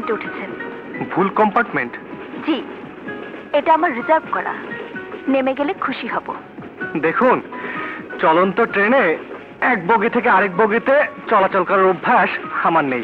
কম্পার্টমেন্টে উঠেছেন। ভুল কম্পার্টমেন্ট? জি, এটা আমার রিজার্ভ করা। নেমে গেলে খুশি হব। দেখুন, চলন্ত ট্রেনে এক বগি থেকে আরেক বগিতে চলাচল করার অভ্যাস আমার নেই।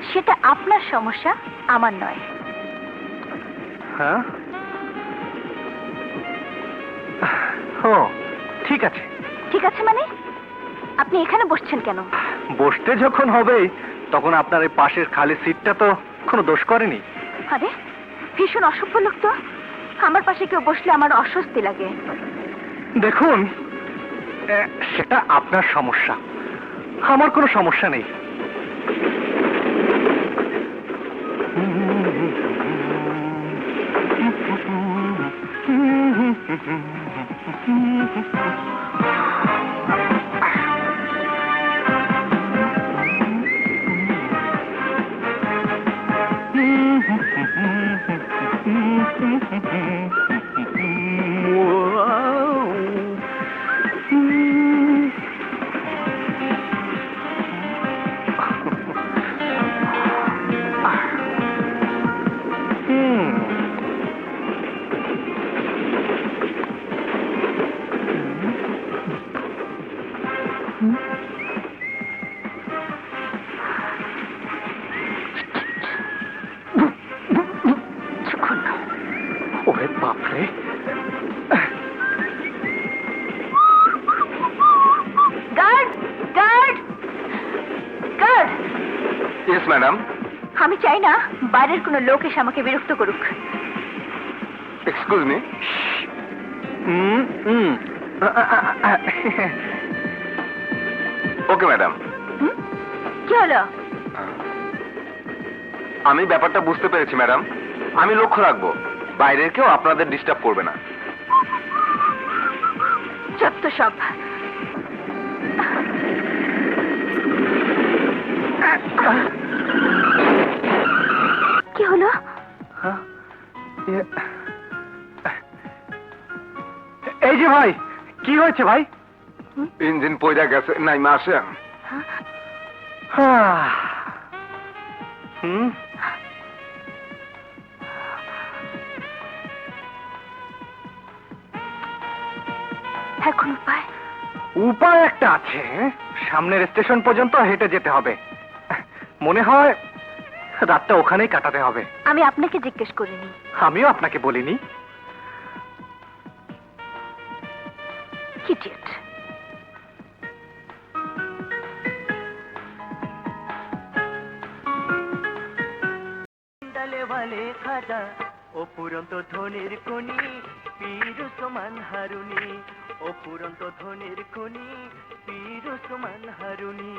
সেটা আপনার সমস্যা, আমার নয়। হ্যাঁ, ও ঠিক আছে। ঠিক আছে মানে? আপনি এখানে বসছেন কেন? বসতে যখন হবেই তখন আপনার এই পাশের খালি সিটটা তো কোনো দোষ করেনি। আরে, ভীষণ অসভ্য লোক তো। আমার পাশে কেউ বসলে আমার অস্বস্তি লাগে। দেখুন, সেটা আপনার সমস্যা, আমার কোনো সমস্যা নেই। ওরে বাপরে! Guard, guard, guard! Yes madam. আমি চাই না বাইরের কোনো লোক এসে আমাকে বিরক্ত করুক। Excuse me. Okay madam. কি হলো? আমি ব্যাপারটা বুঝতে পেরেছি ম্যাডাম। আমি লক্ষ্য রাখবো বাইরের কেউ আপনাদের ডিস্টার্ব করবে না। যত সব। কি হলো? এই যে ভাই, কি হয়েছে ভাই? ইঞ্জিন পয়দা গেছে, নাই মাসে। এখন উপায়? উপায় একটা আছে। সামনের স্টেশন পর্যন্ত হেঁটে যেতে হবে। মনে হয় রাতটা ওখানেই কাটাতে হবে। আমি আপনাকে জিজ্ঞেস করিনি। আমিও আপনাকে বলিনি। ইডিয়েট। খাজা অপুরন্ত ধনির কোনি পীর সমান হারুনি, অপুরন্ত ধনির কোনি পীর সমান হারুনি।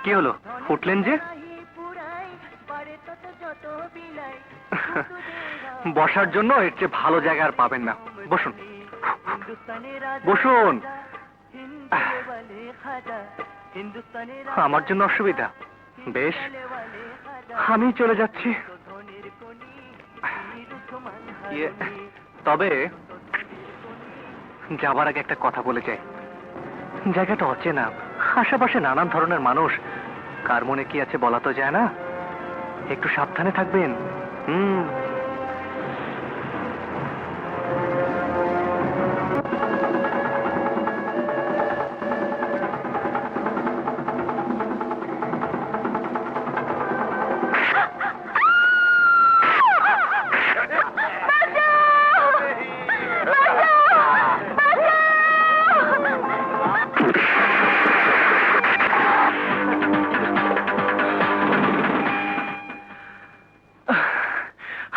কি হলো, উঠলেন যে? বসার জন্য এর চেয়ে ভালো জায়গা আর পাবেন না। বসুন বসুন। আমার জন্য অসুবিধা? বেশ, আমি চলে যাচ্ছি। তবে যাবার আগে একটা কথা বলে যাই। জায়গাটা অচেনা, আশেপাশে নানান ধরনের মানুষ, কার মনে কি আছে বলা তো যায় না। একটু সাবধানে থাকবেন।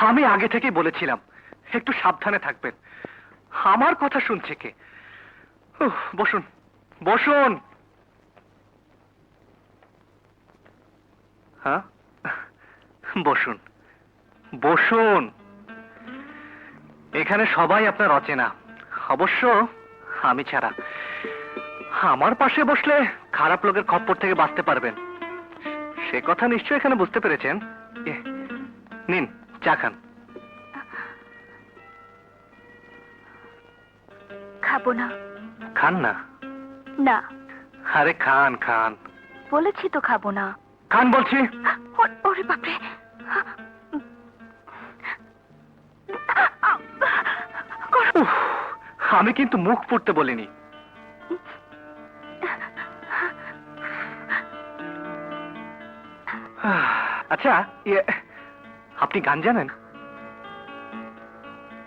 আমি আগে থেকেই বলেছিলাম একটু সাবধানে থাকবেন। আমার কথা শুনছে কে? বসুন বসুন। হ্যাঁ, বসুন বসুন। এখানে সবাই আপনার অচেনা, অবশ্য আমি ছাড়া। আমার পাশে বসলে খারাপ লোকের খপ্পর থেকে বাঁচতে পারবেন, সে কথা নিশ্চয়ই এখানে বুঝতে পেরেছেন। নিন, চা খান। খাবো না। খান না। না, আরে খান খান। বলেছি তো খাবো না। খান বলছি। ওরে বাপরে। উফ, আমি কিন্তু মুখ পুড়তে বলিনি। আচ্ছা, আপনি গান জানেন?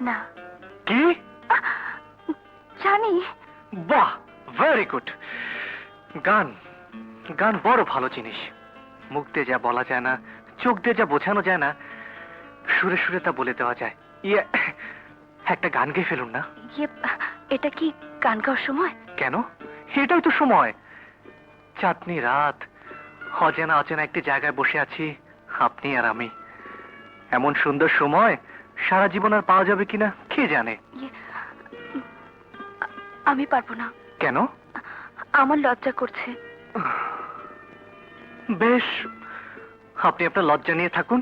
না। কি? জানি। বাহ, ভেরি গুড। গান গান বড় ভালো জিনিস। মুখ দিয়ে যা বলা যায় না, চোখ দিয়ে যা বোঝানো যায় না, সুরে সুরে তা বলে দেওয়া যায়। একটা গান গেয়ে ফেলুন না। এটা কি গান গাওয়ার সময়? কেন, এটাই তো সময়। চাঁদনি রাত, অচেনা অচেনা একটি জায়গায় বসে আছি, আপনি আর আমি। এমন সুন্দর সময় সারা জীবন আর পাওয়া যাবে কিনা কে জানে। আমি পারবো না। কেন? আমার লজ্জা করছে। বেশ, আপনি আপনার লজ্জা নিয়ে থাকুন,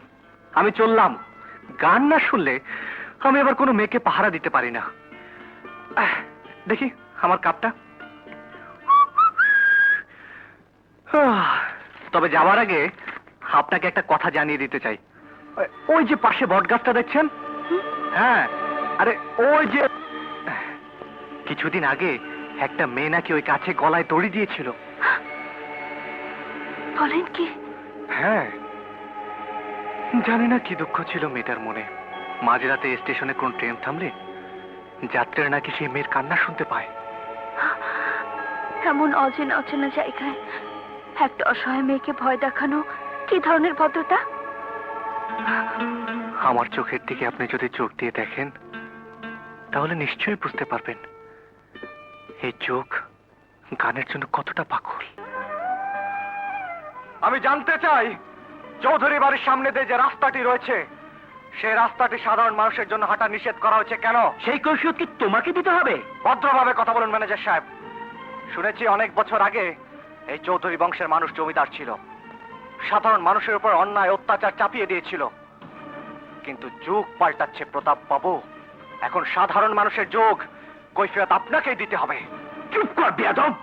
আমি চললাম। গান না শুনলে আমি আবার কোনো মেয়েকে পাহারা দিতে পারি না। দেখি আমার কাপটা। তবে যাওয়ার আগে আপনাকে একটা কথা জানিয়ে দিতে চাই। ওই যে পাশে বটগাছটা দেখছেন? হ্যাঁ, আরে ওই যে কিছুদিন আগে একটা মেয়ে নাকি ওই কাছে গলায় দড়ি দিয়েছিল। বলেন কি? হ্যাঁ, জানি না কি দুঃখ ছিল মেয়েটার মনে। মাঝরাতে স্টেশনে কোন ট্রেন থামলে যাত্রীরা নাকি সেই মেয়ের কান্না শুনতে পায়। এমন অচেনা অচেনা জায়গায় একটা অসহায় মেয়েকে ভয় দেখানো কি ধরনের ভদ্রতা? আমার চোখের দিকে আপনি যদি চোখ দিয়ে দেখেন তাহলে নিশ্চয়ই বুঝতে পারবেন এই চোখ গানের জন্য কতটা পাগল। আমি জানতে চাই, চৌধুরী বাড়ির সামনে দিয়ে যে রাস্তাটি রয়েছে, সেই রাস্তাটি সাধারণ মানুষের জন্য হাঁটা নিষেধ করা হয়েছে কেন? সেই কৈফিয়ত কি তোমাকে দিতে হবে? ভদ্রভাবে কথা বলুন ম্যানেজার সাহেব। শুনেছি অনেক বছর আগে এই চৌধুরী বংশের মানুষ জমিদার ছিল, সাধারণ মানুষের উপর অন্যায় অত্যাচার চাপিয়ে দিয়েছিল। কিন্তু যুগ পাল্টাচ্ছে প্রতাপ বাবু, এখন সাধারণ মানুষের যুগ, কৈফিয়ত আপনাকেই দিতে হবে। চুপ কর বেয়াদব!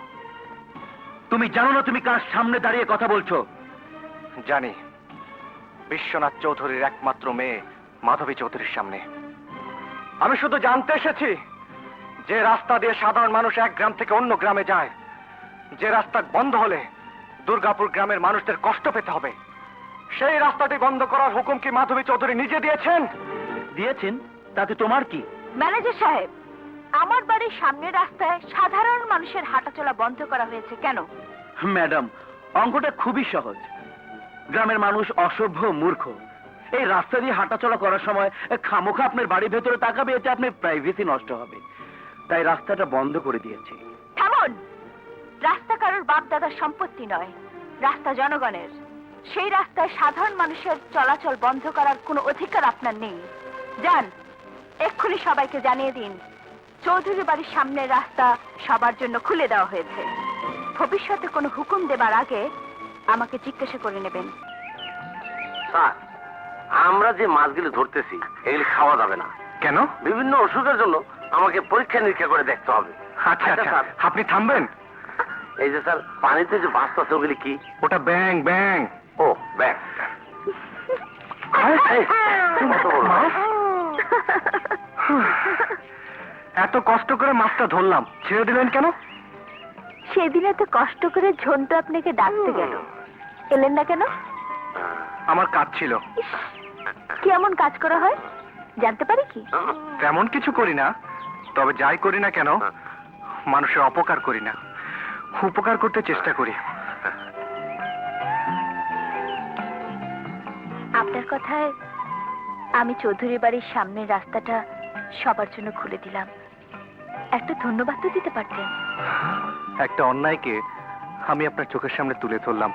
তুমি জানো না তুমি কার সামনে দাঁড়িয়ে কথা বলছো? জানি, বিশ্বনাথ চৌধুরীর একমাত্র মেয়ে মাধবী চৌধুরীর সামনে। আমি শুধু জানতে এসেছি যে রাস্তা দিয়ে সাধারণ মানুষ এক গ্রাম থেকে অন্য গ্রামে যায়, যে রাস্তা বন্ধ হলে দুর্গাপুর গ্রামের মানুষদের কষ্ট পেতে হবে, সেই রাস্তাটি বন্ধ করার হুকুম কি মাধবী চৌধুরী নিজে দিয়েছেন? দিয়েছেন? তাতে তোমার কি? ম্যানেজার সাহেব, আমার বাড়ির সামনের রাস্তায় সাধারণ মানুষের হাঁটাচলা বন্ধ করা হয়েছে কেন? ম্যাডাম, অঙ্কটা খুবই সহজ। গ্রামের মানুষ অসভ্য মূর্খ। এই রাস্তা দিয়ে হাঁটাচলা করার সময় খামোখা আপনার বাড়ির ভেতরে তাকাবে, এতে আপনার প্রাইভেসি নষ্ট হবে। তাই রাস্তাটা বন্ধ করে দিয়েছে। থামুন! রাস্তা কারোর বাপ দাদার সম্পত্তি নয়, রাস্তা জনগণের। সেই রাস্তায় সাধারণ মানুষের চলাচল বন্ধ করার কোনো অধিকার আপনার নেই। যান, এক্ষুনি সবাইকে জানিয়ে দিন চৌধুরী বাড়ির সামনের রাস্তা সবার জন্য খুলে দেওয়া হয়েছে। ভবিষ্যতে কোনো হুকুম দেবার আগে আমাকে জিজ্ঞাসা করে নেবেন। স্যার, আমরা যে মাছগুলো ধরতেছি এগুলি খাওয়া যাবে না। কেন? বিভিন্ন অসুখের জন্য আমাকে পরীক্ষা নিরীক্ষা করে দেখতে হবে। আচ্ছা আচ্ছা, আচ্ছা, স্যার। আপনি থামবেন। এই যে স্যার, পানিতে যে ভাসতেছে ওগুলি কি? ওটা ব্যাং ব্যাং। ও, ব্যাগ। এত কষ্ট করে মাছটা ধরলাম, ছেড়ে দিলেন কেন? সেদিন এত কষ্ট করে ঝন্টু আপনাকে ডাকতে গেল, এলেন না কেন? আমার কাজ ছিল। ইস, কি এমন কাজ করা হয় জানতে পারি কি? তেমন কিছু করি না, তবে যাই করি না কেন মানুষের অপকার করি না, উপকার করতে চেষ্টা করি। আপনার কথায় আমি চৌধুরী বাড়ির সামনের রাস্তাটা সবার জন্য খুলে দিলাম। একটা ধন্যবাদ তো দিতে পারতেন। একটা অন্যায়কে আমি আপনার চোখের সামনে তুলে ধরলাম,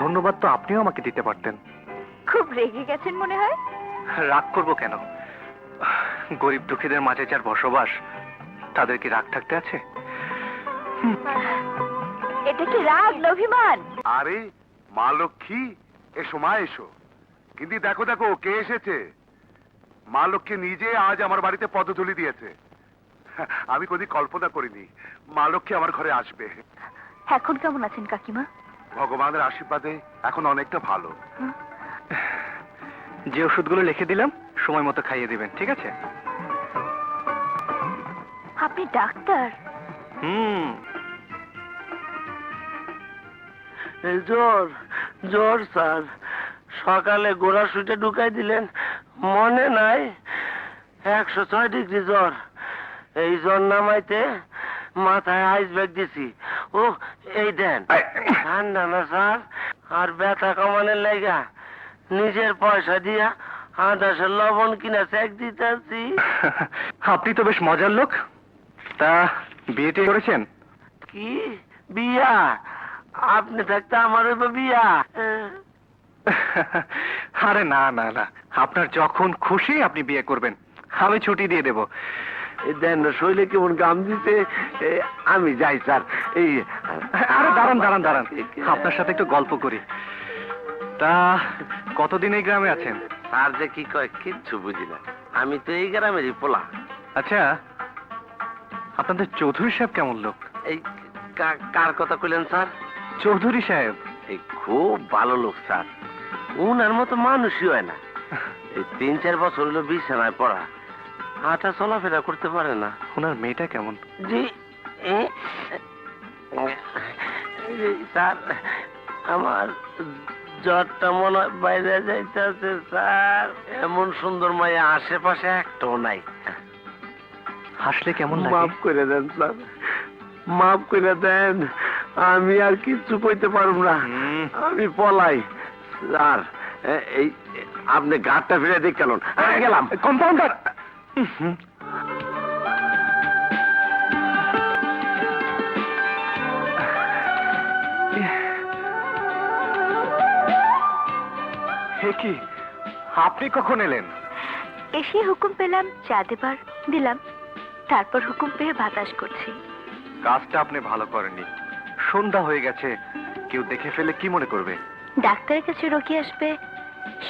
ধন্যবাদ তো আপনিও আমাকে দিতে পারতেন। খুব রেগে গেছেন মনে হয়। রাগ করব কেন? গরিব দুঃখীদের মাঝে যার বসবাস, তাদের কি রাগ থাকতে আছে? এটা কি রাগ না অভিমান? আরে মা লক্ষ্মী, এসো মা এসো। কিন্তু দেখো দেখো কে এসেছে। মা লক্ষ্মী নিজে আজ আমার বাড়িতে পদধূলি দিয়েছে। আমি কোনদিন কল্পনা করিনি মা লক্ষ্মী আমার ঘরে আসবে। এখন কেমন আছেন কাকিমা? ভগবানের আশীর্বাদে এখন অনেকটা ভালো। যে ওষুধগুলো লিখে দিলাম সময় মতো খাইয়ে দিবেন, ঠিক আছে? আপনি ডাক্তার? হুম। জ্বর জ্বর স্যার, সকালে গোড়া সুইটে ঢুকাই দিলেন, মনে নাই? 106 ডিগ্রি জ্বর। এই জ্বর নামাইতে মাথায় আইস ব্যাগ দিছি। ও এই দেন, ঠান্ডা না স্যার, আর ব্যথা কমানোর লাইগা নিজের পয়সা দিয়া 10 লবণ কিনা চেক দিতেছি। আপনি তো বেশ মজার লোক। তা বিয়েটি করেছেন? কি বিয়া? আপনি থাকতে আমার হইব বিয়া? আরে না না না, আপনার যখন খুশি আপনি বিয়ে করবেন, আমি ছুটি দিয়ে দেব। দেন শৈলে কেমন গাম দিতে। আমি যাই স্যার। এই আরে দাঁড়ান দাঁড়ান দাঁড়ান, আপনার সাথে একটু গল্প করি। তা কতদিন এই গ্রামে আছেন? স্যার যে কি কয় কিচ্ছু বুঝি না, আমি তো এই গ্রামেরই পোলা। আচ্ছা, আপনাদের চৌধুরী সাহেব কেমন লোক? এই কার কথা কইলেন স্যার? চৌধুরী সাহেব এই খুব ভালো লোক স্যার, উনার মতো মানুষই হয় না। এই 3-4 বছর হলো বিছানায় পড়া, হাঁটা চলাফেরা করতে পারে না। ওনার মেয়েটা কেমন? জি স্যার, আমার জ্বরটা মনে হয় বাইরে যাইতেছে স্যার। এমন সুন্দর মায়া আশেপাশে একটাও নাই। হাসলে কেমন লাগে? মাফ করে দেন স্যার, মাফ করে দেন, আমি আর কিচ্ছু কইতে পারব না, আমি পলাই। স্যার এই আপনি গাড়টা ফিরে দিক কেন? গেলাম। কম্পাউন্ডার! হে কি, আপনি কখন এলেন? এসে হুকুম পেলাম চা দেবার, দিলাম। তারপর হুকুম পেয়ে বাতাস করছি। কাজটা আপনি ভালো করেননি। সন্ধ্যা হয়ে গেছে, কেউ দেখে ফেলে কি মনে করবে? ডাক্তারের কাছে রোগী আসবে,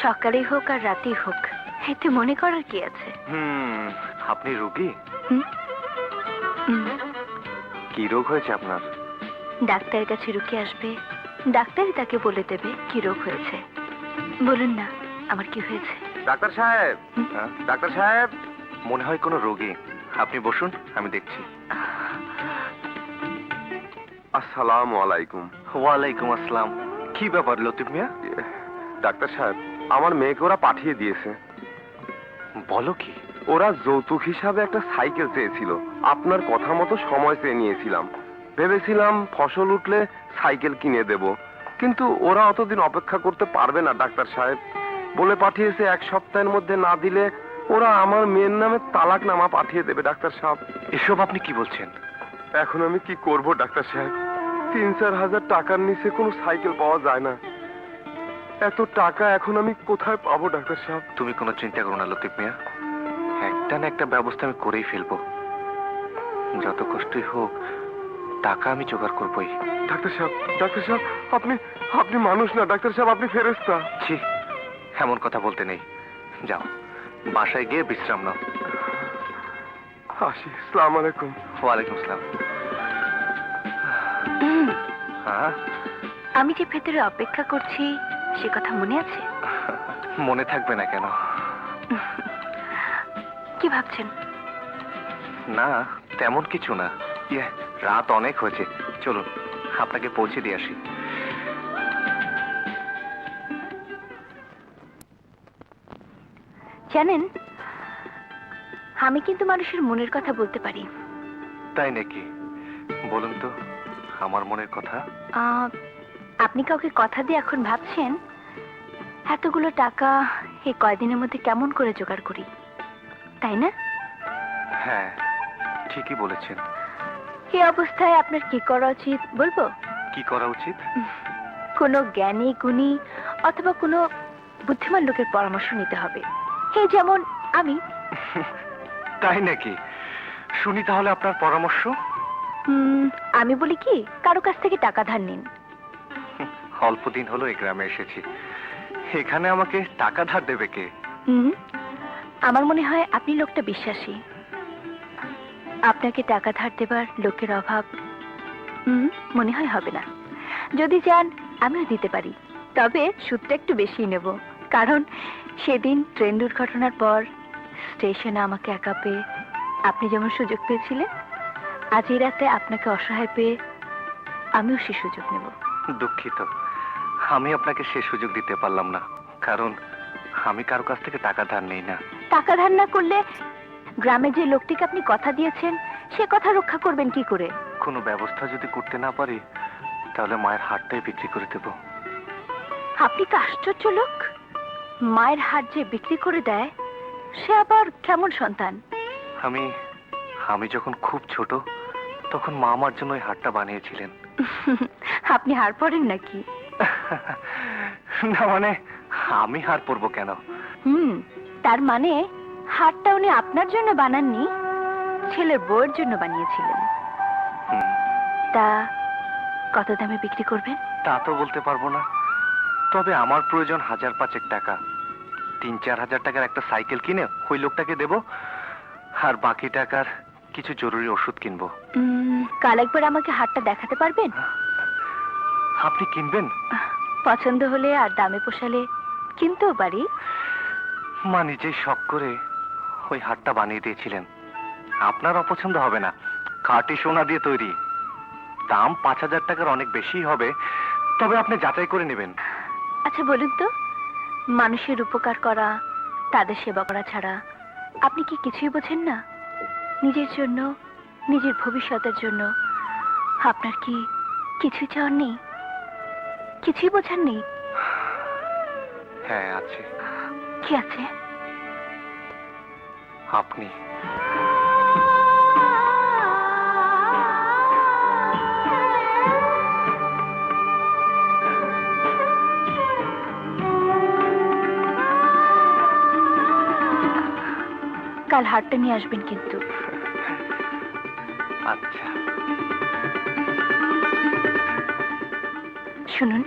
সকালেই হোক আর রাতেই হোক, এতে মনে করার কি আছে? আপনি রোগী? হুম? হুম। কি রোগ হয়েছে আপনার? ডাক্তারের কাছে রোগী আসবে, ডাক্তারই তাকে বলে দেবে কি রোগ হয়েছে। বলুন না আমার কি হয়েছে? ডাক্তার সাহেব, ডাক্তার সাহেব, মনে হয় কোনো রোগী। আপনি বসুন, আমি দেখছি। আসসালামু আলাইকুম। ওয়ালাইকুম আসসালাম। কি ব্যাপার লতিফ মিয়া? ডাক্তার সাহেব, আমার মেয়েকে ওরা পাঠিয়ে দিয়েছে। বলো কি? ওরা যৌতুক হিসাবে একটা সাইকেল চেয়েছিল, আপনার কথা মতো সময় চেয়ে নিয়েছিলাম। ভেবেছিলাম ফসল উঠলে সাইকেল কিনে দেব, কিন্তু ওরা অতদিন অপেক্ষা করতে পারবে না ডাক্তার সাহেব। বলে পাঠিয়েছে 1 সপ্তাহের মধ্যে না দিলে ওরা আমার মেয়ের নামে তালাকনামা পাঠিয়ে দেবে ডাক্তার সাহেব। এসব আপনি কি বলছেন? এখন আমি কি করব ডাক্তার সাহেব? 3-4 হাজার টাকার নিচে কোনো সাইকেল পাওয়া যায় না। এত টাকা এখন আমি কোথায় পাবো ডাক্তার সাহেব? তুমি কোনো চিন্তা করো না লতিফ মিয়া, একটা না একটা ব্যবস্থা আমি করেই ফেলবো। যত কষ্টই হোক, টাকা আমি জোগাড় করবোই। ডাক্তার সাহেব, ডাক্তার সাহেব, আপনি আপনি মানুষ না ডাক্তার সাহেব, আপনি ফেরেশতা। ছি, এমন কথা বলতে নেই। যাও, বাসায় গিয়ে বিশ্রাম নাও। আসি, আসসালামু আলাইকুম। ওয়ালাইকুম আসসালাম। হ্যাঁ, আমি যে ভেতরে অপেক্ষা করছি সে কথা মনে আছে? মনে থাকবে না কেন? কি ভাবছেন? না, তেমন কিছু না। রাত অনেক হয়েছে, চলুন আপনাকে পৌঁছে দিয়ে আসি। জানেন, আমি কিন্তু মানুষের মনের কথা বলতে পারি। তাই নাকি? বলুন তো আমার মনের কথা। আপনি কাউকে কথা দিয়ে এখন ভাবছেন এতগুলো টাকা এই কয়দিনের মধ্যে কেমন করে জোগাড় করি, তাই না? হ্যাঁ, ঠিকই বলেছেন। এই অবস্থায় আপনার কি করা উচিত বলবো? কি করা উচিত? কোনো জ্ঞানী গুণী অথবা কোনো বুদ্ধিমান লোকের পরামর্শ নিতে হবে, এই যেমন আমি। তাই নাকি? শুনি তাহলে আপনার পরামর্শ। আমি বলি কি, কারো কাছ থেকে টাকা ধার নিন। অল্প দিন হলো এই গ্রামে এসেছি, এখানে আমাকে টাকা ধার দেবে কে? আমার মনে হয় আপনি লোকটা বিশ্বাসী। আপনাকে টাকা ধার দেবার লোকের অভাব মনে হয় হবে না। যদি চান আমিও দিতে পারি, তবে সুদটা একটু বেশি নেব। কারণ সেদিন ট্রেন দুর্ঘটনার পর স্টেশনে আমাকে একা পেয়ে আপনি যেমন সুযোগ পেয়েছিলেন, আজ এই রাতে আপনাকে অসহায় পেয়ে আমিও সে সুযোগ নেব। দুঃখিত, আমি আপনাকে সে সুযোগ দিতে পারলাম না, কারণ আমি কারো কাছ থেকে টাকা ধার নেই না। টাকা ধার না করলে গ্রামে যে লোকটিকে আপনি কথা দিয়েছেন সে কথা রক্ষা করবেন কি করে? কোনো ব্যবস্থা যদি করতে না পারি, তাহলে মায়ের হাড়টাই বিক্রি করে দেব। আপনি তো আশ্চর্য লোক। মায়ের হাড় যে বিক্রি করে দেয় সে আবার কেমন সন্তান? আমি যখন খুব ছোট, তখন মা আমার জন্য ওই হাড়টা বানিয়েছিলেন। আপনি হাড় পড়েন নাকি? না মানে, আমি হাড় পরবো কেন? তার মানে হাড়টা উনি আপনার জন্য বানাননি, ছেলের বউয়ের জন্য বানিয়েছিলেন। হুম, তা কত দামে বিক্রি করবেন? তা তো বলতে পারবো না, তবে আমার প্রয়োজন 1,000-5 টাকা। 3-4 হাজার টাকার একটা সাইকেল কিনে ওই লোকটাকে দেব, আর বাকি টাকার কিছু জরুরি ওষুধ কিনবো। কাল একবার আমাকে হাড়টা দেখাতে পারবেন? আপনি কিনবেন? পছন্দ হলে আর দামে পোষালে কিনতেও পারি। মা নিজেই শখ করে ওই হাড়টা বানিয়ে দিয়েছিলেন। আপনার অপছন্দ হবে না, খাঁটি সোনা দিয়ে তৈরি। দাম 5,000 টাকার অনেক বেশি হবে, তবে আপনি যাচাই করে নেবেন। আচ্ছা বলুন তো, মানুষের উপকার করা, তাদের সেবা করা ছাড়া আপনি কি কিছুই বোঝেন না? নিজের জন্য, নিজের ভবিষ্যতের জন্য আপনার কি কিছুই চাওয়ার নেই? কিছুই বোঝার নেই? হ্যাঁ আছে। কি আছে? আপনি। কাল হাটটা নিয়ে আসবেন কিন্তু। আচ্ছা। শুনুন,